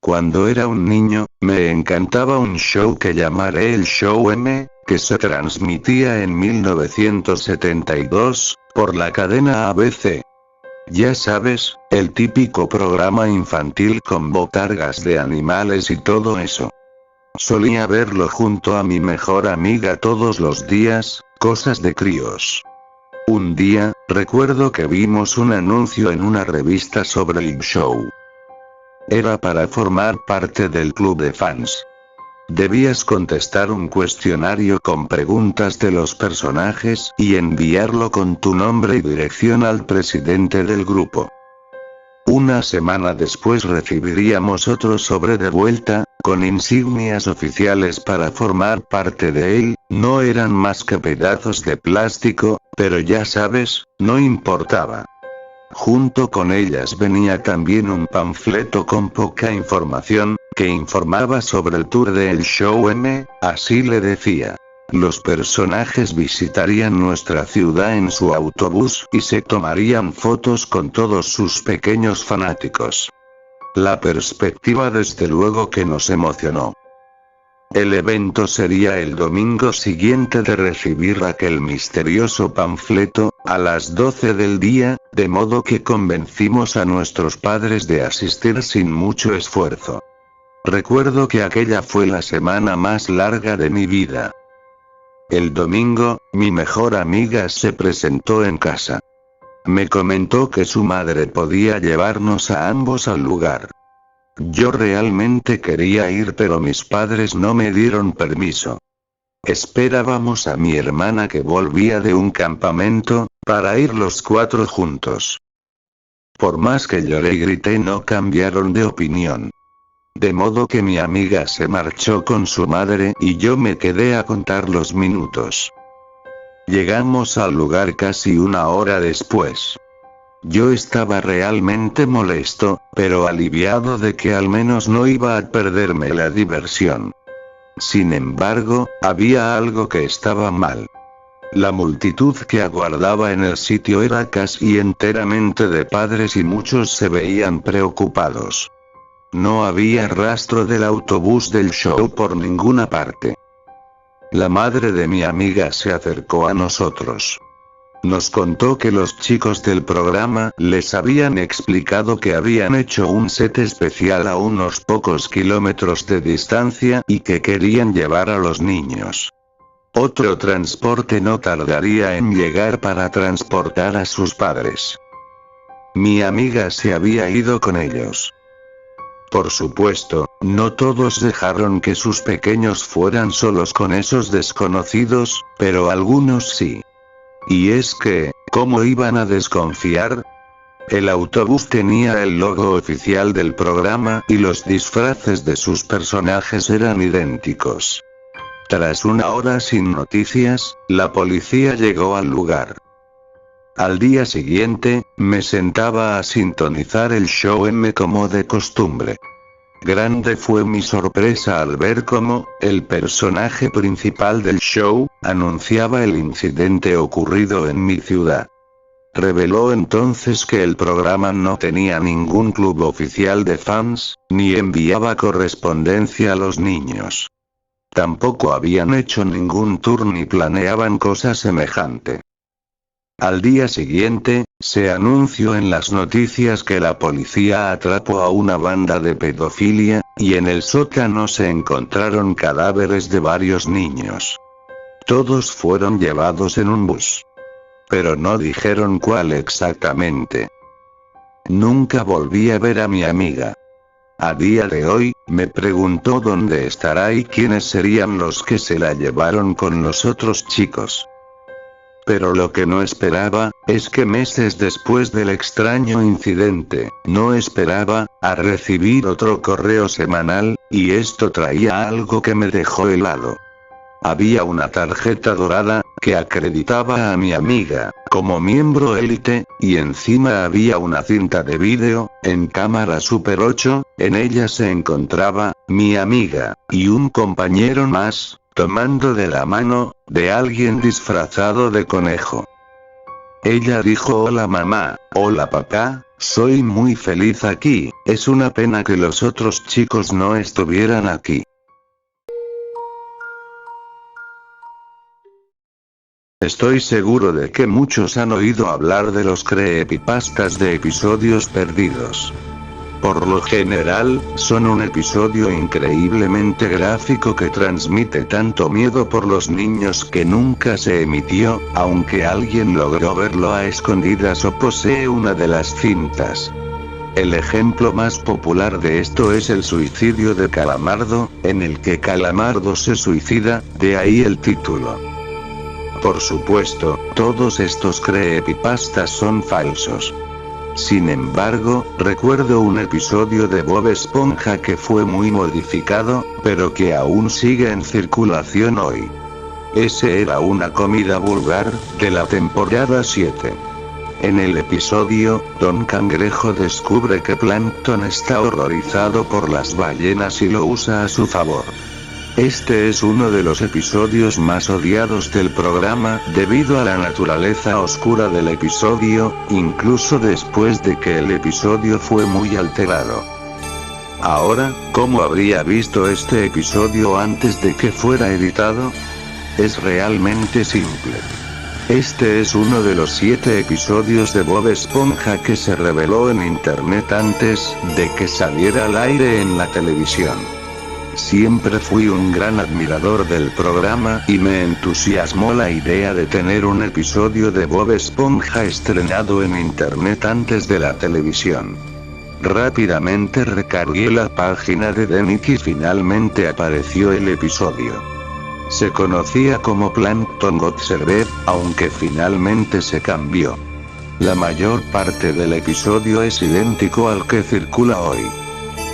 Cuando era un niño, me encantaba un show que llamaré el Show M, que se transmitía en 1972, por la cadena ABC. Ya sabes, el típico programa infantil con botargas de animales y todo eso. Solía verlo junto a mi mejor amiga todos los días, cosas de críos. Un día, recuerdo que vimos un anuncio en una revista sobre el show. Era para formar parte del club de fans. Debías contestar un cuestionario con preguntas de los personajes y enviarlo con tu nombre y dirección al presidente del grupo. Una semana después recibiríamos otro sobre de vuelta, con insignias oficiales para formar parte de él. No eran más que pedazos de plástico, pero ya sabes, no importaba. Junto con ellas venía también un panfleto con poca información, que informaba sobre el tour del Show M, así le decía. Los personajes visitarían nuestra ciudad en su autobús y se tomarían fotos con todos sus pequeños fanáticos. La perspectiva desde luego que nos emocionó. El evento sería el domingo siguiente de recibir aquel misterioso panfleto, a las 12 del día, de modo que convencimos a nuestros padres de asistir sin mucho esfuerzo. Recuerdo que aquella fue la semana más larga de mi vida. El domingo, mi mejor amiga se presentó en casa. Me comentó que su madre podía llevarnos a ambos al lugar. Yo realmente quería ir, pero mis padres no me dieron permiso. Esperábamos a mi hermana que volvía de un campamento, para ir los cuatro juntos. Por más que lloré y grité, no cambiaron de opinión. De modo que mi amiga se marchó con su madre y yo me quedé a contar los minutos. Llegamos al lugar casi una hora después. Yo estaba realmente molesto, pero aliviado de que al menos no iba a perderme la diversión. Sin embargo, había algo que estaba mal. La multitud que aguardaba en el sitio era casi enteramente de padres y muchos se veían preocupados. No había rastro del autobús del show por ninguna parte. La madre de mi amiga se acercó a nosotros. Nos contó que los chicos del programa les habían explicado que habían hecho un set especial a unos pocos kilómetros de distancia y que querían llevar a los niños. Otro transporte no tardaría en llegar para transportar a sus padres. Mi amiga se había ido con ellos. Por supuesto, no todos dejaron que sus pequeños fueran solos con esos desconocidos, pero algunos sí. Y es que, ¿cómo iban a desconfiar? El autobús tenía el logo oficial del programa y los disfraces de sus personajes eran idénticos. Tras una hora sin noticias, la policía llegó al lugar. Al día siguiente, me sentaba a sintonizar el Show M como de costumbre. Grande fue mi sorpresa al ver cómo, el personaje principal del show, anunciaba el incidente ocurrido en mi ciudad. Reveló entonces que el programa no tenía ningún club oficial de fans, ni enviaba correspondencia a los niños. Tampoco habían hecho ningún tour ni planeaban cosa semejante. Al día siguiente, se anunció en las noticias que la policía atrapó a una banda de pedofilia, y en el sótano se encontraron cadáveres de varios niños. Todos fueron llevados en un bus. Pero no dijeron cuál exactamente. Nunca volví a ver a mi amiga. A día de hoy, me preguntó dónde estará y quiénes serían los que se la llevaron con los otros chicos. Pero lo que no esperaba, es que meses después del extraño incidente, no esperaba, a recibir otro correo semanal, y esto traía algo que me dejó helado. Había una tarjeta dorada, que acreditaba a mi amiga, como miembro élite, y encima había una cinta de vídeo, en cámara Super 8, en ella se encontraba, mi amiga, y un compañero más, tomando de la mano, de alguien disfrazado de conejo. Ella dijo: hola mamá, hola papá, soy muy feliz aquí, es una pena que los otros chicos no estuvieran aquí. Estoy seguro de que muchos han oído hablar de los creepypastas de episodios perdidos. Por lo general, son un episodio increíblemente gráfico que transmite tanto miedo por los niños que nunca se emitió, aunque alguien logró verlo a escondidas o posee una de las cintas. El ejemplo más popular de esto es el suicidio de Calamardo, en el que Calamardo se suicida, de ahí el título. Por supuesto, todos estos creepypastas son falsos. Sin embargo, recuerdo un episodio de Bob Esponja que fue muy modificado, pero que aún sigue en circulación hoy. Ese era una comida vulgar, de la temporada 7. En el episodio, Don Cangrejo descubre que Plankton está horrorizado por las ballenas y lo usa a su favor. Este es uno de los episodios más odiados del programa, debido a la naturaleza oscura del episodio, incluso después de que el episodio fue muy alterado. Ahora, ¿cómo habría visto este episodio antes de que fuera editado? Es realmente simple. Este es uno de los 7 episodios de Bob Esponja que se reveló en internet antes de que saliera al aire en la televisión. Siempre fui un gran admirador del programa y me entusiasmó la idea de tener un episodio de Bob Esponja estrenado en internet antes de la televisión. Rápidamente recargué la página de Denick y finalmente apareció el episodio. Se conocía como Plankton Observer, aunque finalmente se cambió. La mayor parte del episodio es idéntico al que circula hoy.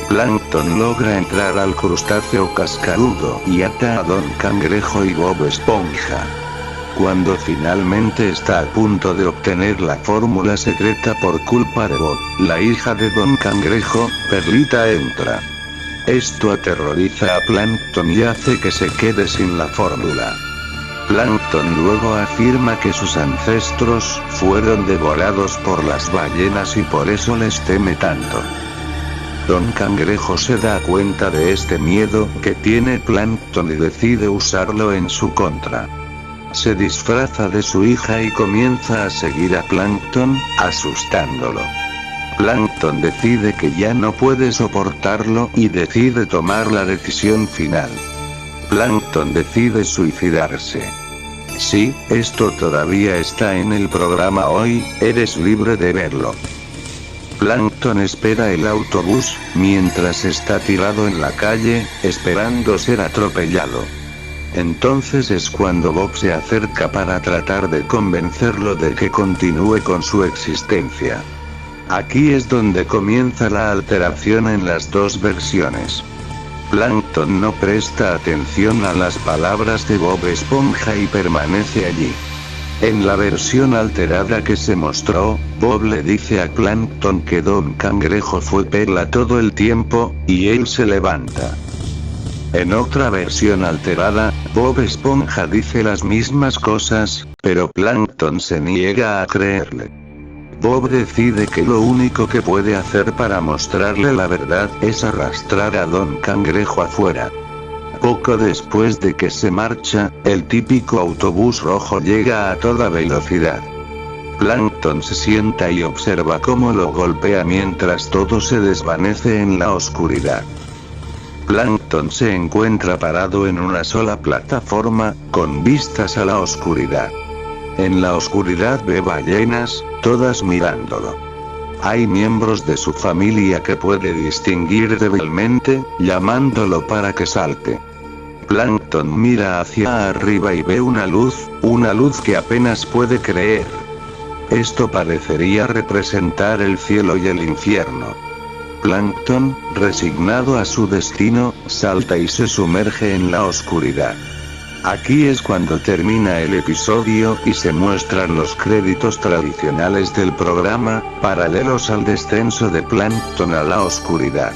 Plankton logra entrar al crustáceo cascarudo y ata a Don Cangrejo y Bob Esponja. Cuando finalmente está a punto de obtener la fórmula secreta por culpa de Bob, la hija de Don Cangrejo, Perlita, entra. Esto aterroriza a Plankton y hace que se quede sin la fórmula. Plankton luego afirma que sus ancestros fueron devorados por las ballenas y por eso les teme tanto. Don Cangrejo se da cuenta de este miedo que tiene Plankton y decide usarlo en su contra. Se disfraza de su hija y comienza a seguir a Plankton, asustándolo. Plankton decide que ya no puede soportarlo y decide tomar la decisión final. Plankton decide suicidarse. Sí, esto todavía está en el programa hoy, eres libre de verlo. Plankton espera el autobús, mientras está tirado en la calle, esperando ser atropellado. Entonces es cuando Bob se acerca para tratar de convencerlo de que continúe con su existencia. Aquí es donde comienza la alteración en las dos versiones. Plankton no presta atención a las palabras de Bob Esponja y permanece allí. En la versión alterada que se mostró, Bob le dice a Plankton que Don Cangrejo fue Perla todo el tiempo, y él se levanta. En otra versión alterada, Bob Esponja dice las mismas cosas, pero Plankton se niega a creerle. Bob decide que lo único que puede hacer para mostrarle la verdad es arrastrar a Don Cangrejo afuera. Poco después de que se marcha, el típico autobús rojo llega a toda velocidad. Plankton se sienta y observa cómo lo golpea mientras todo se desvanece en la oscuridad. Plankton se encuentra parado en una sola plataforma, con vistas a la oscuridad. En la oscuridad ve ballenas, todas mirándolo. Hay miembros de su familia que puede distinguir débilmente, llamándolo para que salte. Plankton mira hacia arriba y ve una luz que apenas puede creer. Esto parecería representar el cielo y el infierno. Plankton, resignado a su destino, salta y se sumerge en la oscuridad. Aquí es cuando termina el episodio y se muestran los créditos tradicionales del programa, paralelos al descenso de Plankton a la oscuridad.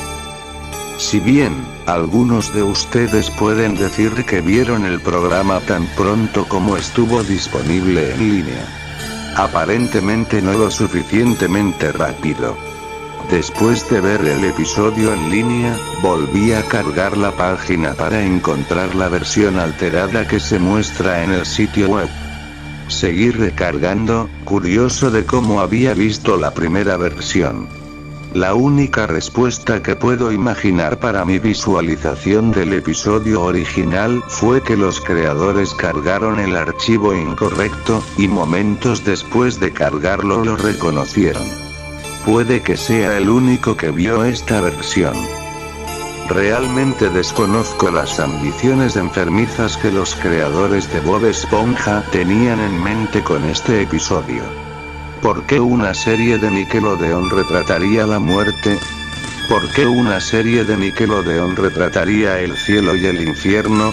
Si bien, algunos de ustedes pueden decir que vieron el programa tan pronto como estuvo disponible en línea. Aparentemente no lo suficientemente rápido. Después de ver el episodio en línea, volví a cargar la página para encontrar la versión alterada que se muestra en el sitio web. Seguí recargando, curioso de cómo había visto la primera versión. La única respuesta que puedo imaginar para mi visualización del episodio original fue que los creadores cargaron el archivo incorrecto, y momentos después de cargarlo lo reconocieron. Puede que sea el único que vio esta versión. Realmente desconozco las ambiciones enfermizas que los creadores de Bob Esponja tenían en mente con este episodio. ¿Por qué una serie de Nickelodeon retrataría la muerte? ¿Por qué una serie de Nickelodeon retrataría el cielo y el infierno?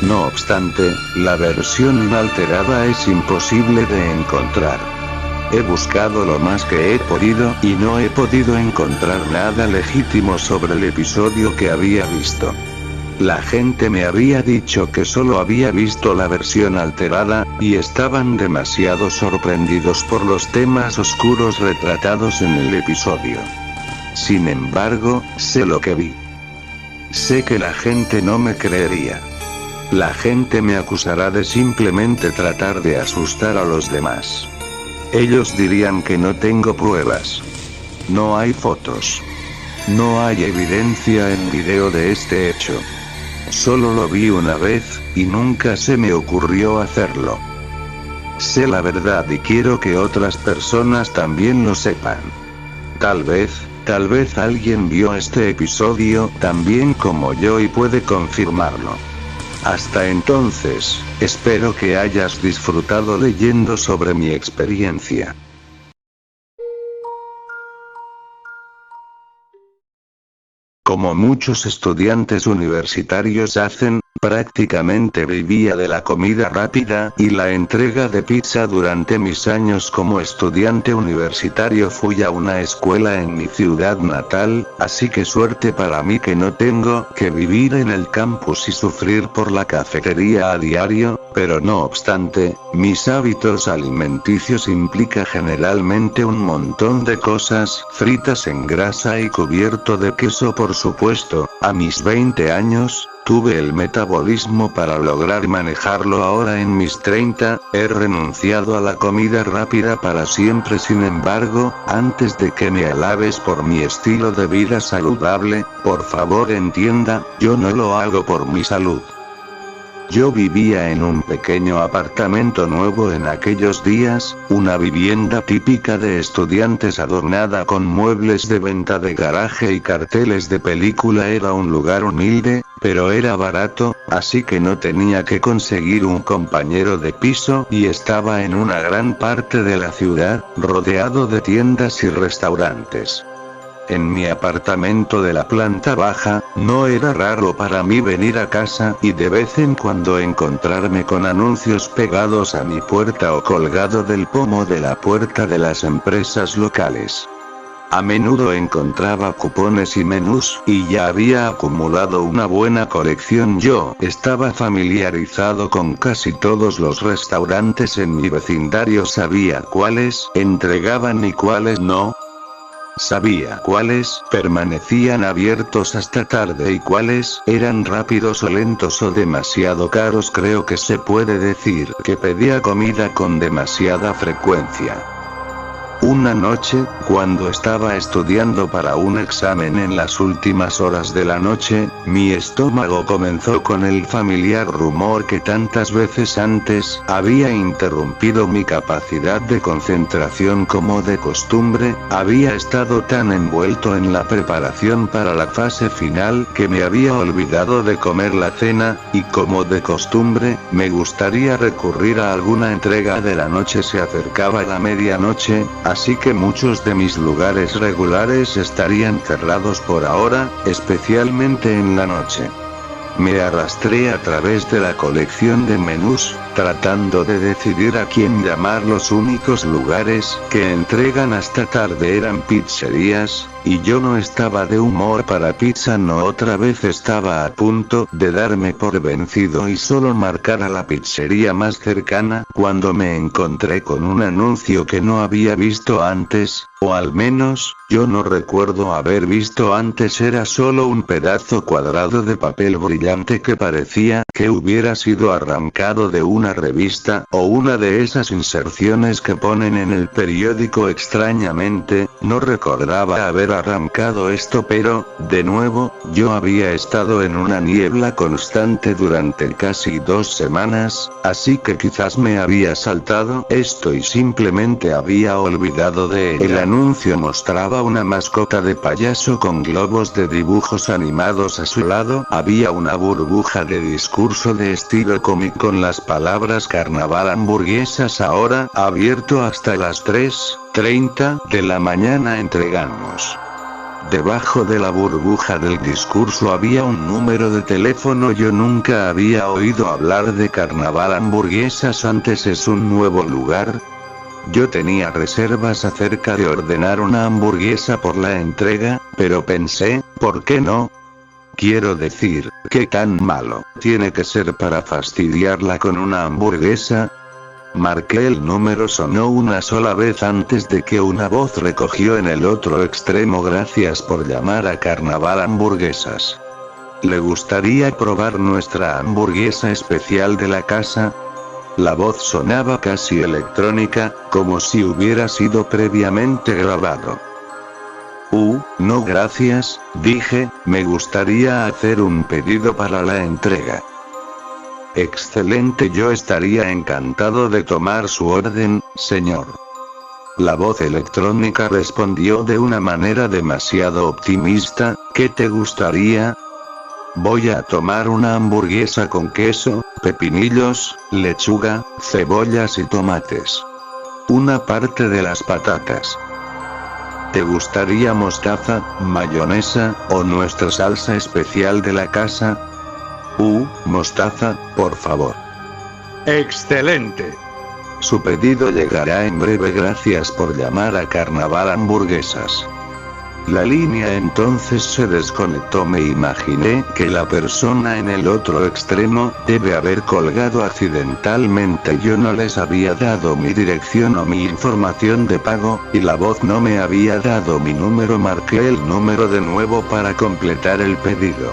No obstante, la versión inalterada es imposible de encontrar. He buscado lo más que he podido y no he podido encontrar nada legítimo sobre el episodio que había visto. La gente me había dicho que solo había visto la versión alterada, y estaban demasiado sorprendidos por los temas oscuros retratados en el episodio. Sin embargo, sé lo que vi. Sé que la gente no me creería. La gente me acusará de simplemente tratar de asustar a los demás. Ellos dirían que no tengo pruebas. No hay fotos. No hay evidencia en video de este hecho. Solo lo vi una vez, y nunca se me ocurrió hacerlo. Sé la verdad y quiero que otras personas también lo sepan. Tal vez alguien vio este episodio también como yo y puede confirmarlo. Hasta entonces, espero que hayas disfrutado leyendo sobre mi experiencia. Como muchos estudiantes universitarios hacen, prácticamente vivía de la comida rápida y la entrega de pizza durante mis años como estudiante universitario. Fui a una escuela en mi ciudad natal, así que suerte para mí que no tengo que vivir en el campus y sufrir por la cafetería a diario, pero no obstante, mis hábitos alimenticios implica generalmente un montón de cosas fritas en grasa y cubierto de queso. Por supuesto, a mis 20 años, tuve el metabolismo para lograr manejarlo. Ahora en mis 30, he renunciado a la comida rápida para siempre. Sin embargo, antes de que me alabes por mi estilo de vida saludable, por favor entienda, yo no lo hago por mi salud. Yo vivía en un pequeño apartamento nuevo en aquellos días, una vivienda típica de estudiantes adornada con muebles de venta de garaje y carteles de película. Era un lugar humilde, pero era barato, así que no tenía que conseguir un compañero de piso y estaba en una gran parte de la ciudad, rodeado de tiendas y restaurantes. En mi apartamento de la planta baja, no era raro para mí venir a casa y de vez en cuando encontrarme con anuncios pegados a mi puerta o colgado del pomo de la puerta de las empresas locales. A menudo encontraba cupones y menús, y ya había acumulado una buena colección. Yo estaba familiarizado con casi todos los restaurantes en mi vecindario. Sabía cuáles entregaban y cuáles no. Sabía cuáles permanecían abiertos hasta tarde y cuáles eran rápidos o lentos o demasiado caros. Creo que se puede decir que pedía comida con demasiada frecuencia. Una noche, cuando estaba estudiando para un examen en las últimas horas de la noche, mi estómago comenzó con el familiar rumor que tantas veces antes había interrumpido mi capacidad de concentración. Como de costumbre, había estado tan envuelto en la preparación para la fase final que me había olvidado de comer la cena, y como de costumbre, me gustaría recurrir a alguna entrega de la noche. Se acercaba la medianoche, así que muchos de mis lugares regulares estarían cerrados por ahora, especialmente en la noche. Me arrastré a través de la colección de menús, tratando de decidir a quién llamar. Los únicos lugares que entregan hasta tarde eran pizzerías, y yo no estaba de humor para pizza. No, otra vez estaba a punto de darme por vencido y solo marcar a la pizzería más cercana, cuando me encontré con un anuncio que no había visto antes, o al menos, yo no recuerdo haber visto antes. Era solo un pedazo cuadrado de papel brillante que parecía que hubiera sido arrancado de una revista, o una de esas inserciones que ponen en el periódico. Extrañamente, no recordaba haber arrancado esto, pero, de nuevo, yo había estado en una niebla constante durante casi 2 semanas, así que quizás me había saltado esto y simplemente había olvidado de ella. El anuncio mostraba una mascota de payaso con globos de dibujos animados a su lado. Había una burbuja de discurso de estilo cómic con las palabras Carnaval Hamburguesas ahora abierto hasta las 3:30 de la mañana. Entregamos. Debajo de la burbuja del discurso había un número de teléfono. Yo nunca había oído hablar de Carnaval Hamburguesas antes. ¿Es un nuevo lugar? Yo tenía reservas acerca de ordenar una hamburguesa por la entrega, pero pensé, ¿por qué no? Quiero decir, ¿qué tan malo tiene que ser para fastidiarla con una hamburguesa? Marqué el número. Sonó una sola vez antes de que una voz recogió en el otro extremo: gracias por llamar a Carnaval Hamburguesas. ¿Le gustaría probar nuestra hamburguesa especial de la casa? La voz sonaba casi electrónica, como si hubiera sido previamente grabado. No gracias, dije, me gustaría hacer un pedido para la entrega. Excelente, yo estaría encantado de tomar su orden, señor. La voz electrónica respondió de una manera demasiado optimista: ¿qué te gustaría? Voy a tomar una hamburguesa con queso, pepinillos, lechuga, cebollas y tomates. Una parte de las patatas. ¿Te gustaría mostaza, mayonesa, o nuestra salsa especial de la casa? Mostaza, por favor. Excelente. Su pedido llegará en breve. Gracias por llamar a Carnaval Hamburguesas. La línea entonces se desconectó. Me imaginé que la persona en el otro extremo debe haber colgado accidentalmente. Yo no les había dado mi dirección o mi información de pago, y la voz no me había dado mi número. Marqué el número de nuevo para completar el pedido.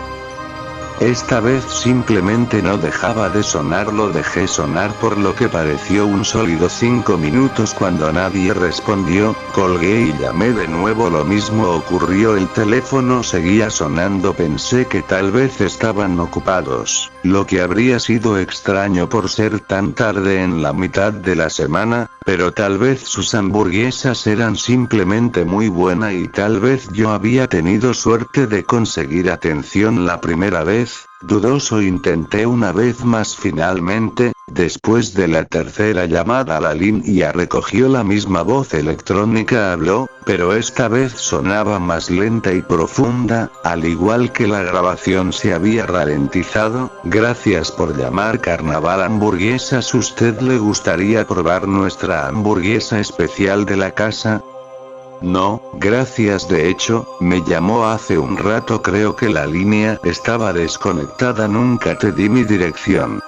Esta vez simplemente no dejaba de sonar. Lo dejé sonar por lo que pareció un sólido 5 minutos. Cuando nadie respondió, colgué y llamé de nuevo. Lo mismo ocurrió. El teléfono seguía sonando. Pensé que tal vez estaban ocupados, lo que habría sido extraño por ser tan tarde en la mitad de la semana, pero tal vez sus hamburguesas eran simplemente muy buenas y tal vez yo había tenido suerte de conseguir atención la primera vez. Dudoso, intenté una vez más. Finalmente, después de la tercera llamada, la línea recogió la misma voz electrónica. Habló, pero esta vez sonaba más lenta y profunda, al igual que la grabación se había ralentizado. Gracias por llamar Carnaval Hamburguesas. ¿Usted le gustaría probar nuestra hamburguesa especial de la casa? No, gracias. De hecho, me llamó hace un rato. Creo que la línea estaba desconectada. Nunca te di mi dirección.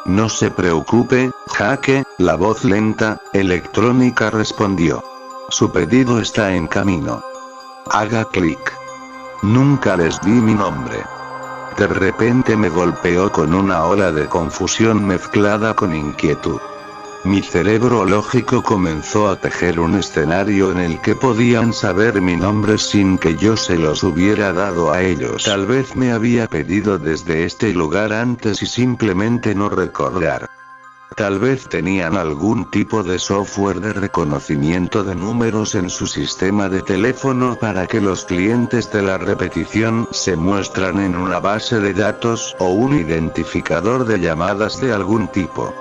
No se preocupe, Jake, la voz lenta, electrónica respondió. Su pedido está en camino. Haga clic. Nunca les di mi nombre. De repente me golpeó con una ola de confusión mezclada con inquietud. Mi cerebro lógico comenzó a tejer un escenario en el que podían saber mi nombre sin que yo se los hubiera dado a ellos. Tal vez me había pedido desde este lugar antes y simplemente no recordar. Tal vez tenían algún tipo de software de reconocimiento de números en su sistema de teléfono para que los clientes de la repetición se muestran en una base de datos o un identificador de llamadas de algún tipo.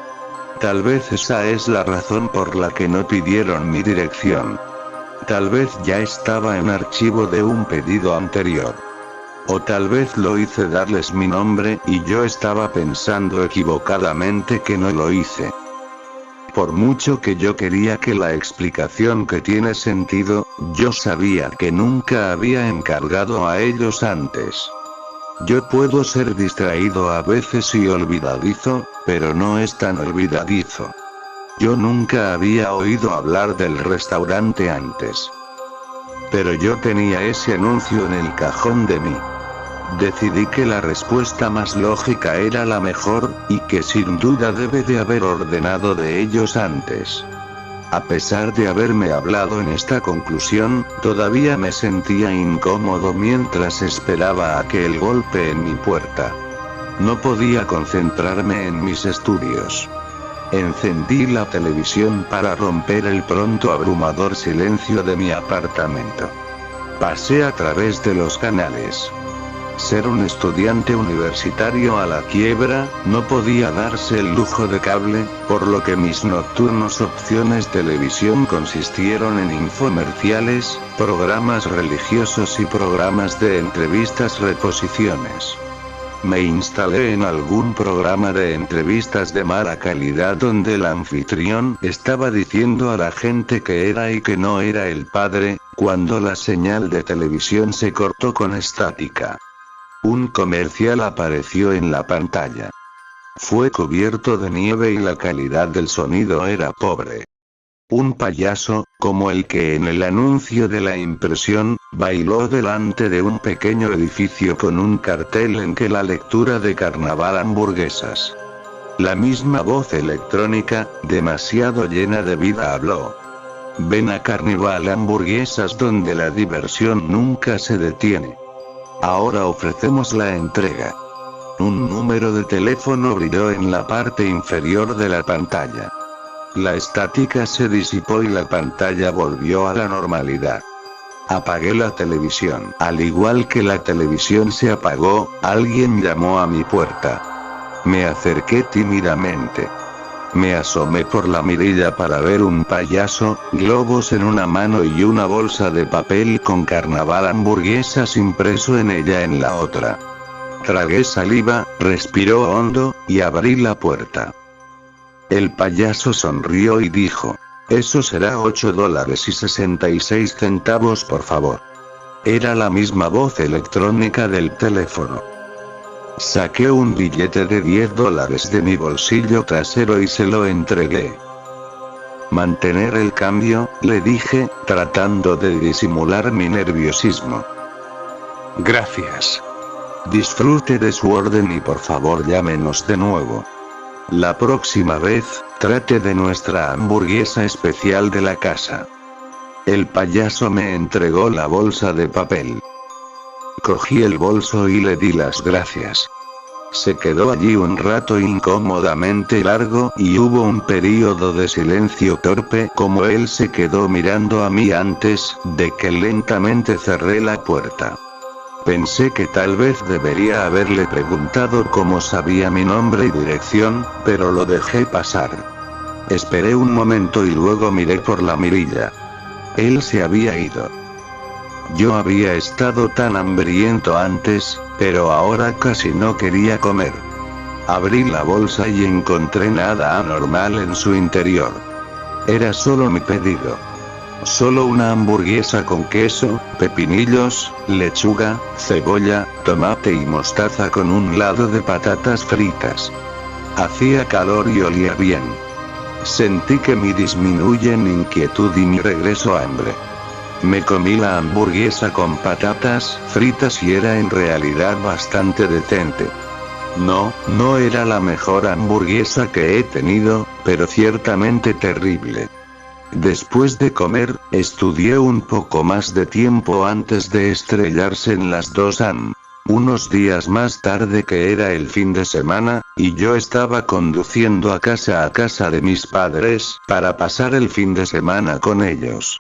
Tal vez esa es la razón por la que no pidieron mi dirección. Tal vez ya estaba en archivo de un pedido anterior. O tal vez lo hice darles mi nombre y yo estaba pensando equivocadamente que no lo hice. Por mucho que yo quería que la explicación que tiene sentido, yo sabía que nunca había encargado a ellos antes. Yo puedo ser distraído a veces y olvidadizo, pero no es tan olvidadizo. Yo nunca había oído hablar del restaurante antes. Pero yo tenía ese anuncio en el cajón de mí. Decidí que la respuesta más lógica era la mejor, y que sin duda debe de haber ordenado de ellos antes. A pesar de haberme hablado en esta conclusión, todavía me sentía incómodo mientras esperaba aquel golpe en mi puerta. No podía concentrarme en mis estudios. Encendí la televisión para romper el pronto abrumador silencio de mi apartamento. Pasé a través de los canales. Ser un estudiante universitario a la quiebra, no podía darse el lujo de cable, por lo que mis nocturnos opciones televisión consistieron en infomerciales, programas religiosos y programas de entrevistas reposiciones. Me instalé en algún programa de entrevistas de mala calidad donde el anfitrión estaba diciendo a la gente que era y que no era el padre, cuando la señal de televisión se cortó con estática. Un comercial apareció en la pantalla. Fue cubierto de nieve y la calidad del sonido era pobre. Un payaso, como el que en el anuncio de la impresión, bailó delante de un pequeño edificio con un cartel en que la lectura de Carnaval hamburguesas. La misma voz electrónica, demasiado llena de vida habló. Ven a Carnival hamburguesas donde la diversión nunca se detiene. Ahora ofrecemos la entrega. Un número de teléfono brilló en la parte inferior de la pantalla. La estática se disipó y la pantalla volvió a la normalidad. Apagué la televisión. Al igual que la televisión se apagó, alguien llamó a mi puerta. Me acerqué tímidamente. Me asomé por la mirilla para ver un payaso, globos en una mano y una bolsa de papel con Carnaval hamburguesas impreso en ella en la otra. Tragué saliva, respiró hondo, y abrí la puerta. El payaso sonrió y dijo: eso será $8.66 por favor. Era la misma voz electrónica del teléfono. Saqué un billete de $10 de mi bolsillo trasero y se lo entregué. Mantener el cambio, le dije, tratando de disimular mi nerviosismo. Gracias. Disfrute de su orden y por favor llámenos de nuevo. La próxima vez, trate de nuestra hamburguesa especial de la casa. El payaso me entregó la bolsa de papel. Cogí el bolso y le di las gracias. Se quedó allí un rato incómodamente largo y hubo un período de silencio torpe como él se quedó mirando a mí antes de que lentamente cerré la puerta. Pensé que tal vez debería haberle preguntado cómo sabía mi nombre y dirección, pero lo dejé pasar. Esperé un momento y luego miré por la mirilla. Él se había ido. Yo había estado tan hambriento antes, pero ahora casi no quería comer. Abrí la bolsa y encontré nada anormal en su interior. Era solo mi pedido. Solo una hamburguesa con queso, pepinillos, lechuga, cebolla, tomate y mostaza con un lado de patatas fritas. Hacía calor y olía bien. Sentí que me disminuyen inquietud y mi regreso a hambre. Me comí la hamburguesa con patatas fritas y era en realidad bastante decente. No era la mejor hamburguesa que he tenido, pero ciertamente terrible. Después de comer, estudié un poco más de tiempo antes de estrellarse en las 2 AM. Unos días más tarde que era el fin de semana, y yo estaba conduciendo a casa de mis padres, para pasar el fin de semana con ellos.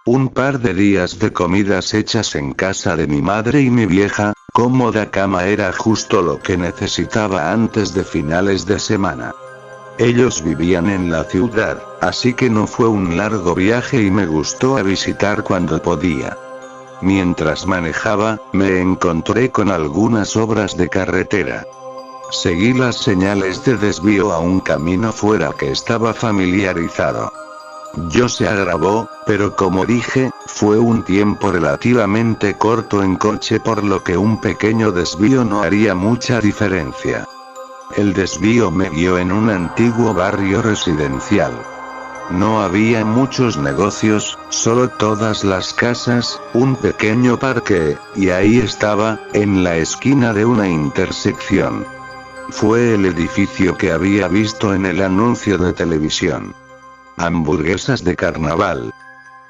Un par de días de comidas hechas en casa de mi madre y mi vieja, cómoda cama era justo lo que necesitaba antes de finales de semana. Ellos vivían en la ciudad, así que no fue un largo viaje y me gustó a visitar cuando podía. Mientras manejaba, me encontré con algunas obras de carretera. Seguí las señales de desvío a un camino fuera que estaba familiarizado. Yo se agravó, pero como dije, fue un tiempo relativamente corto en coche por lo que un pequeño desvío no haría mucha diferencia. El desvío me guió en un antiguo barrio residencial. No había muchos negocios, solo todas las casas, un pequeño parque, y ahí estaba, en la esquina de una intersección. Fue el edificio que había visto en el anuncio de televisión. Hamburguesas de carnaval.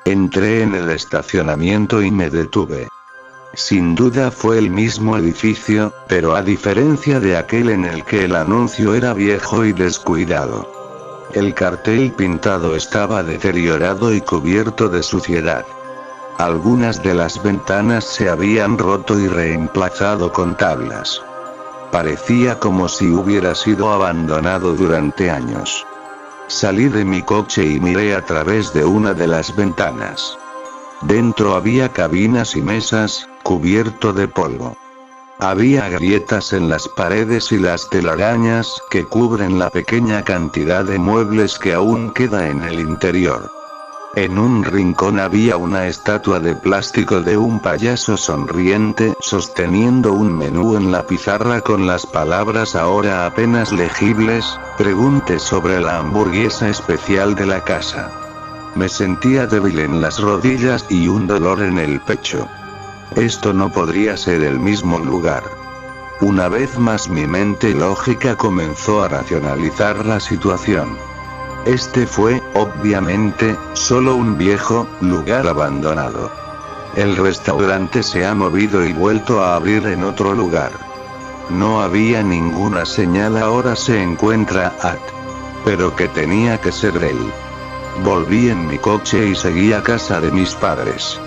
Entré en el estacionamiento y me detuve. Sin duda fue el mismo edificio, pero a diferencia de aquel en el que el anuncio era viejo y descuidado. El cartel pintado estaba deteriorado y cubierto de suciedad. Algunas de las ventanas se habían roto y reemplazado con tablas. Parecía como si hubiera sido abandonado durante años. Salí de mi coche y miré a través de una de las ventanas. Dentro había cabinas y mesas, cubierto de polvo. Había grietas en las paredes y las telarañas que cubren la pequeña cantidad de muebles que aún queda en el interior. En un rincón había una estatua de plástico de un payaso sonriente sosteniendo un menú en la pizarra con las palabras ahora apenas legibles: pregunte sobre la hamburguesa especial de la casa. Me sentía débil en las rodillas y un dolor en el pecho. Esto no podría ser el mismo lugar. Una vez más mi mente lógica comenzó a racionalizar la situación. Este fue, obviamente, solo un viejo lugar abandonado. El restaurante se ha movido y vuelto a abrir en otro lugar. No había ninguna señal ahora se encuentra at. Pero que tenía que ser él. Volví en mi coche y seguí a casa de mis padres.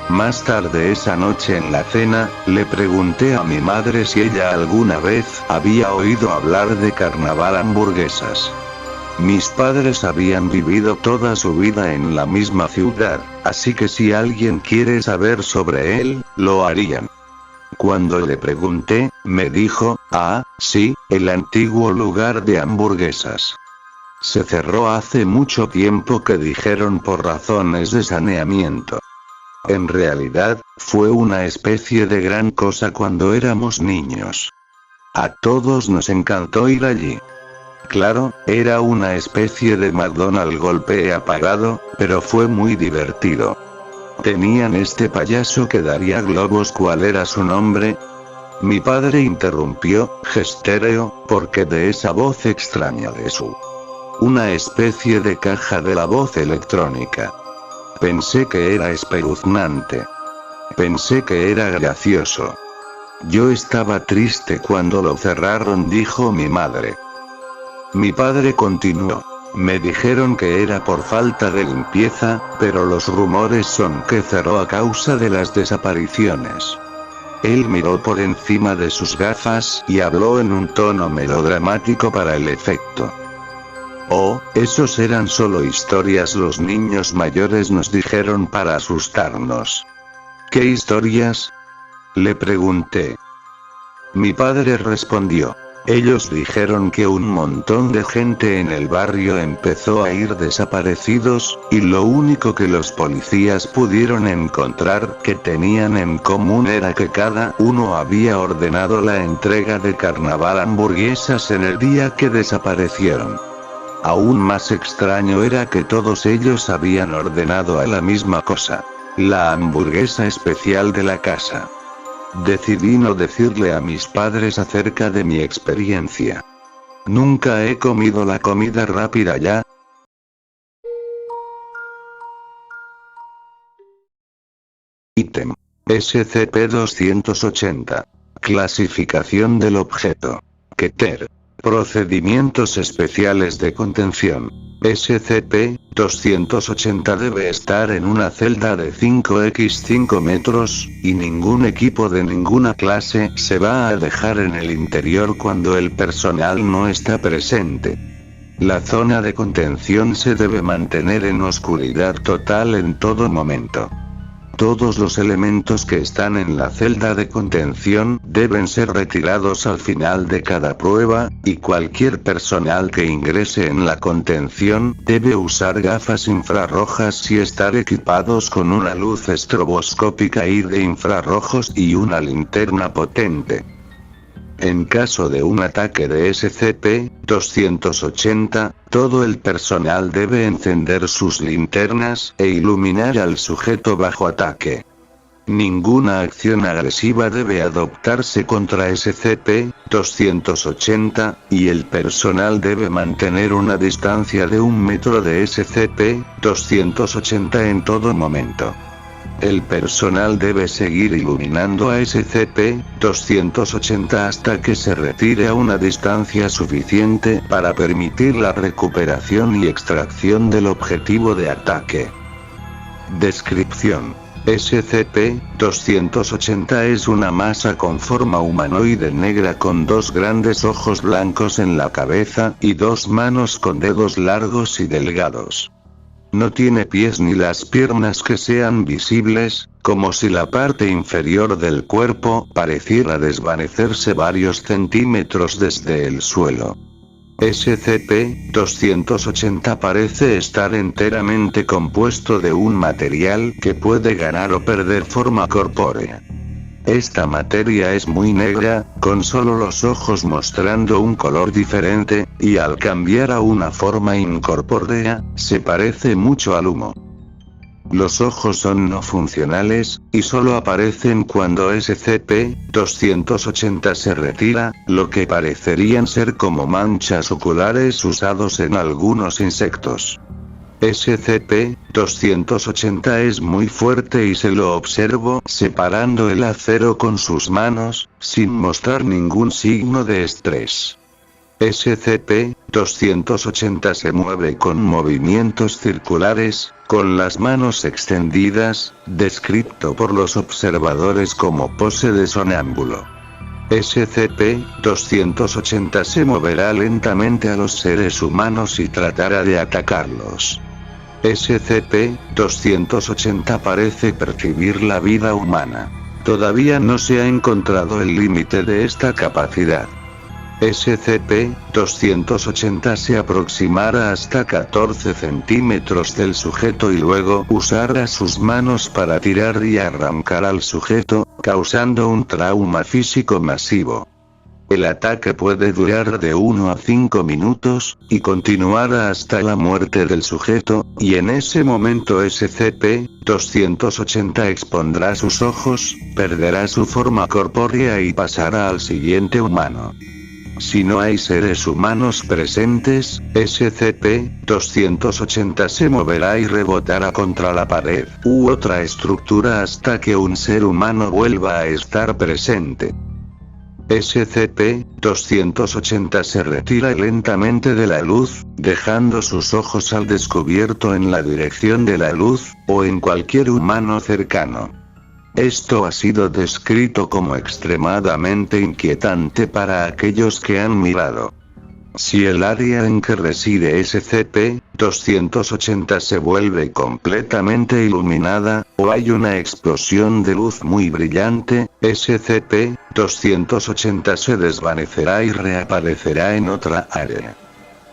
Más tarde esa noche en la cena, le pregunté a mi madre si ella alguna vez había oído hablar de Carnaval Hamburguesas. Mis padres habían vivido toda su vida en la misma ciudad, así que si alguien quiere saber sobre él, lo harían. Cuando le pregunté, me dijo: ah, sí, el antiguo lugar de hamburguesas. Se cerró hace mucho tiempo, que dijeron por razones de saneamiento. En realidad, fue una especie de gran cosa cuando éramos niños. A todos nos encantó ir allí. Claro, era una especie de McDonald's golpe apagado, pero fue muy divertido. Tenían este payaso que daría globos. ¿Cuál era su nombre? Mi padre interrumpió, gestereo, porque de esa voz extraña de su. Una especie de caja de la voz electrónica. Pensé que era espeluznante. Pensé que era gracioso. Yo estaba triste cuando lo cerraron, dijo mi madre. Mi padre continuó. Me dijeron que era por falta de limpieza, pero los rumores son que cerró a causa de las desapariciones. Él miró por encima de sus gafas y habló en un tono melodramático para el efecto. Oh, esos eran solo historias, los niños mayores nos dijeron para asustarnos. ¿Qué historias? Le pregunté. Mi padre respondió. Ellos dijeron que un montón de gente en el barrio empezó a ir desaparecidos, y lo único que los policías pudieron encontrar que tenían en común era que cada uno había ordenado la entrega de Carnaval Hamburguesas en el día que desaparecieron. Aún más extraño era que todos ellos habían ordenado a la misma cosa: la hamburguesa especial de la casa. Decidí no decirle a mis padres acerca de mi experiencia. Nunca he comido la comida rápida ya. Ítem. SCP-280. Clasificación del objeto. Keter. Procedimientos especiales de contención. SCP-280 debe estar en una celda de 5x5 metros, y ningún equipo de ninguna clase se va a dejar en el interior cuando el personal no está presente. La zona de contención se debe mantener en oscuridad total en todo momento. Todos los elementos que están en la celda de contención deben ser retirados al final de cada prueba, y cualquier personal que ingrese en la contención debe usar gafas infrarrojas y estar equipados con una luz estroboscópica y de infrarrojos y una linterna potente. En caso de un ataque de SCP-280, todo el personal debe encender sus linternas e iluminar al sujeto bajo ataque. Ninguna acción agresiva debe adoptarse contra SCP-280, y el personal debe mantener una distancia de 1 metro de SCP-280 en todo momento. El personal debe seguir iluminando a SCP-280 hasta que se retire a una distancia suficiente para permitir la recuperación y extracción del objetivo de ataque. Descripción: SCP-280 es una masa con forma humanoide negra con 2 grandes ojos blancos en la cabeza y 2 manos con dedos largos y delgados. No tiene pies ni las piernas que sean visibles, como si la parte inferior del cuerpo pareciera desvanecerse varios centímetros desde el suelo. SCP-280 parece estar enteramente compuesto de un material que puede ganar o perder forma corpórea. Esta materia es muy negra, con solo los ojos mostrando un color diferente, y al cambiar a una forma incorpórea, se parece mucho al humo. Los ojos son no funcionales, y solo aparecen cuando SCP-280 se retira, lo que parecerían ser como manchas oculares usados en algunos insectos. SCP-280 es muy fuerte y se lo observo separando el acero con sus manos, sin mostrar ningún signo de estrés. SCP-280 se mueve con movimientos circulares, con las manos extendidas, descrito por los observadores como pose de sonámbulo. SCP-280 se moverá lentamente a los seres humanos y tratará de atacarlos. SCP-280 parece percibir la vida humana. Todavía no se ha encontrado el límite de esta capacidad. SCP-280 se aproximará hasta 14 centímetros del sujeto y luego usará sus manos para tirar y arrancar al sujeto, causando un trauma físico masivo. El ataque puede durar de 1 a 5 minutos, y continuará hasta la muerte del sujeto, y en ese momento SCP-280 expondrá sus ojos, perderá su forma corpórea y pasará al siguiente humano. Si no hay seres humanos presentes, SCP-280 se moverá y rebotará contra la pared u otra estructura hasta que un ser humano vuelva a estar presente. SCP-280 se retira lentamente de la luz, dejando sus ojos al descubierto en la dirección de la luz, o en cualquier humano cercano. Esto ha sido descrito como extremadamente inquietante para aquellos que han mirado. Si el área en que reside SCP-280 se vuelve completamente iluminada, o hay una explosión de luz muy brillante, SCP-280 se desvanecerá y reaparecerá en otra área.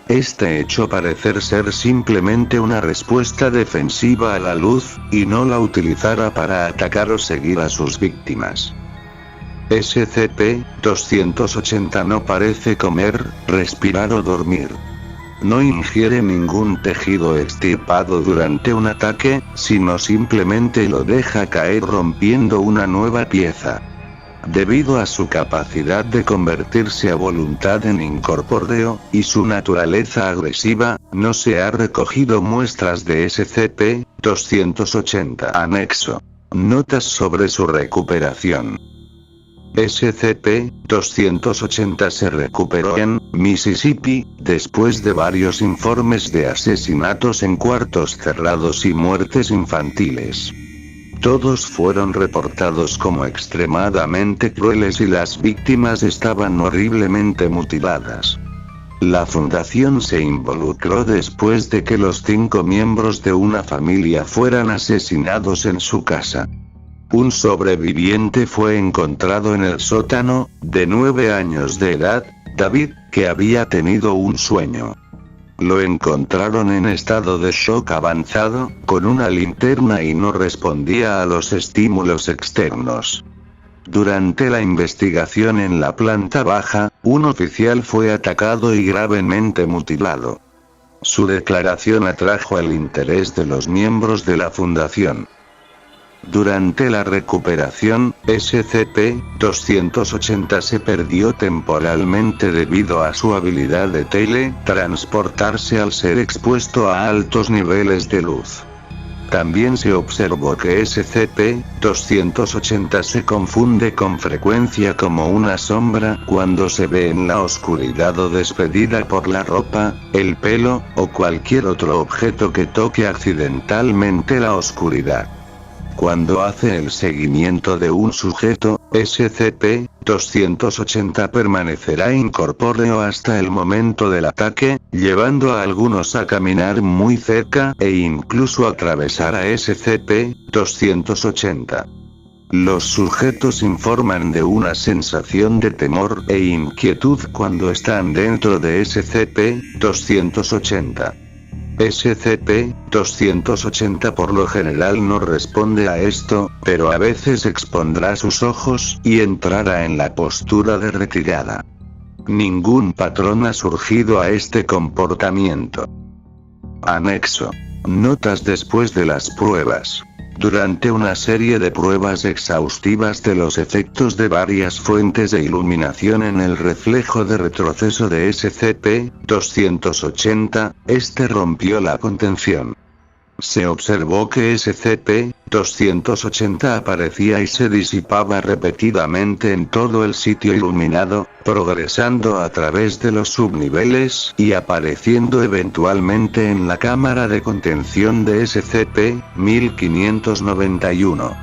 Este hecho parece ser simplemente una respuesta defensiva a la luz, y no la utilizará para atacar o seguir a sus víctimas. SCP-280 no parece comer, respirar o dormir. No ingiere ningún tejido extirpado durante un ataque, sino simplemente lo deja caer rompiendo una nueva pieza. Debido a su capacidad de convertirse a voluntad en incorpóreo, y su naturaleza agresiva, no se ha recogido muestras de SCP-280. Anexo. Notas sobre su recuperación. SCP-280 se recuperó en Mississippi, después de varios informes de asesinatos en cuartos cerrados y muertes infantiles. Todos fueron reportados como extremadamente crueles y las víctimas estaban horriblemente mutiladas. La fundación se involucró después de que los 5 miembros de una familia fueran asesinados en su casa. Un sobreviviente fue encontrado en el sótano, de 9 años de edad, David, que había tenido un sueño. Lo encontraron en estado de shock avanzado, con una linterna y no respondía a los estímulos externos. Durante la investigación en la planta baja, un oficial fue atacado y gravemente mutilado. Su declaración atrajo el interés de los miembros de la fundación. Durante la recuperación, SCP-280 se perdió temporalmente debido a su habilidad de teletransportarse al ser expuesto a altos niveles de luz. También se observó que SCP-280 se confunde con frecuencia como una sombra cuando se ve en la oscuridad o despedida por la ropa, el pelo, o cualquier otro objeto que toque accidentalmente la oscuridad. Cuando hace el seguimiento de un sujeto, SCP-280 permanecerá incorpóreo hasta el momento del ataque, llevando a algunos a caminar muy cerca e incluso atravesar a SCP-280. Los sujetos informan de una sensación de temor e inquietud cuando están dentro de SCP-280. SCP-280 por lo general no responde a esto, pero a veces expondrá sus ojos y entrará en la postura de retirada. Ningún patrón ha surgido a este comportamiento. Anexo. Notas después de las pruebas. Durante una serie de pruebas exhaustivas de los efectos de varias fuentes de iluminación en el reflejo de retroceso de SCP-280, este rompió la contención. Se observó que SCP-280 aparecía y se disipaba repetidamente en todo el sitio iluminado, progresando a través de los subniveles y apareciendo eventualmente en la cámara de contención de SCP-1591.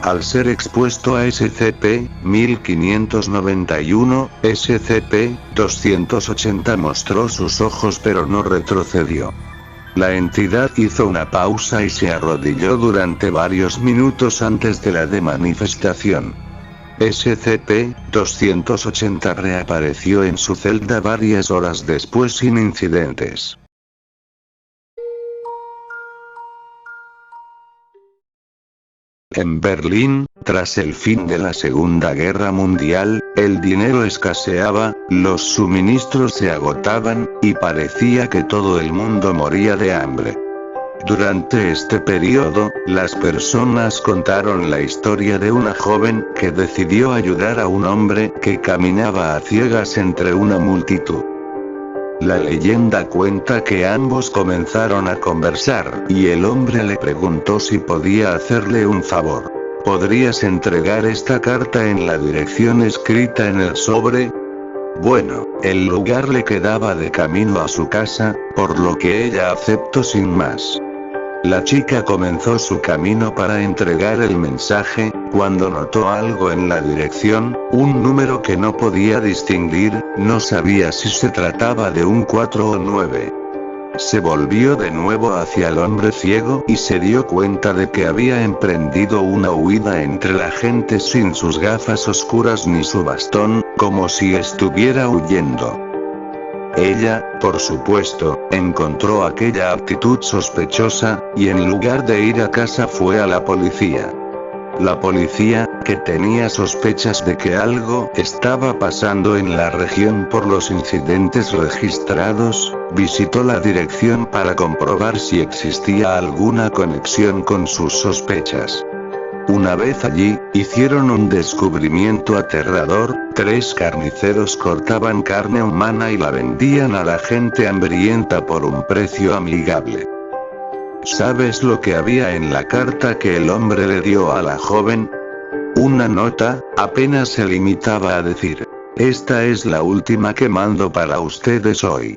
Al ser expuesto a SCP-1591, SCP-280 mostró sus ojos pero no retrocedió. La entidad hizo una pausa y se arrodilló durante varios minutos antes de la demanifestación. SCP-280 reapareció en su celda varias horas después sin incidentes. En Berlín, tras el fin de la Segunda Guerra Mundial, el dinero escaseaba, los suministros se agotaban, y parecía que todo el mundo moría de hambre. Durante este periodo, las personas contaron la historia de una joven que decidió ayudar a un hombre que caminaba a ciegas entre una multitud. La leyenda cuenta que ambos comenzaron a conversar, y el hombre le preguntó si podía hacerle un favor. ¿Podrías entregar esta carta en la dirección escrita en el sobre? Bueno, el lugar le quedaba de camino a su casa, por lo que ella aceptó sin más. La chica comenzó su camino para entregar el mensaje, cuando notó algo en la dirección, un número que no podía distinguir, no sabía si se trataba de un 4 o 9. Se volvió de nuevo hacia el hombre ciego y se dio cuenta de que había emprendido una huida entre la gente sin sus gafas oscuras ni su bastón, como si estuviera huyendo. Ella, por supuesto, encontró aquella actitud sospechosa, y en lugar de ir a casa fue a la policía. La policía, que tenía sospechas de que algo estaba pasando en la región por los incidentes registrados, visitó la dirección para comprobar si existía alguna conexión con sus sospechas. Una vez allí, hicieron un descubrimiento aterrador: 3 carniceros cortaban carne humana y la vendían a la gente hambrienta por un precio amigable. ¿Sabes lo que había en la carta que el hombre le dio a la joven? Una nota, apenas se limitaba a decir: esta es la última que mando para ustedes hoy.